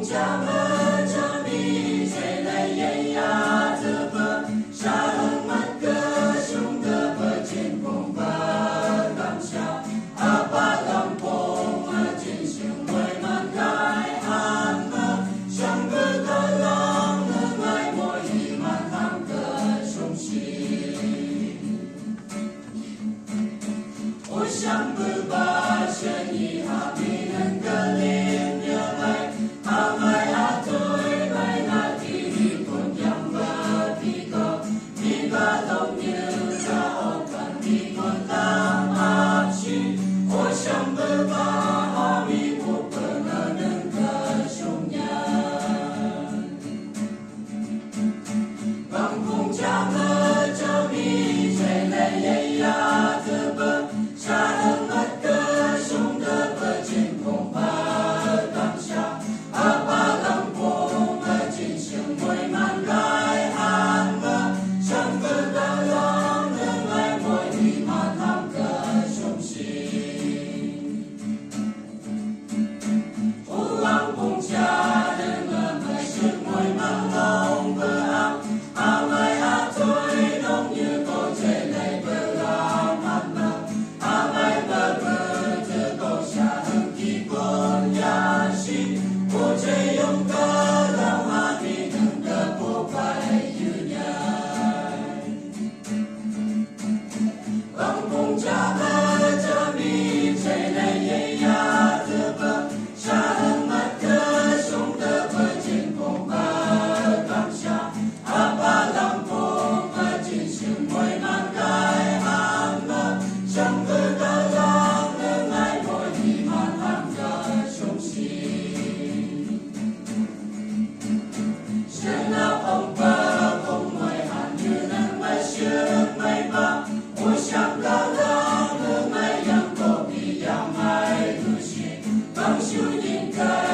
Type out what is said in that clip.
家们这米谁来演呀？这个沙亨曼个兄的不见公不当下，阿巴当公啊进行为满开汉嘛，想不到浪的爱我一满堂个雄心，我想不把生意哈比能个领了来。想不把阿弥陀佛那能个雄呀，王公家么这米谁来演呀？这个沙亨曼个兄的不见公不当下，阿巴当公啊进行为满来汉嘛，想不到浪能来我一马堂个雄心。家人们们是为忙弄不好，阿妹阿嘴弄一个这类不阿妈妈，阿妹不不这个下很基本呀是，我这用个老阿弥能个不快有人，王公家么这米这类也呀这个沙亨曼。修应该。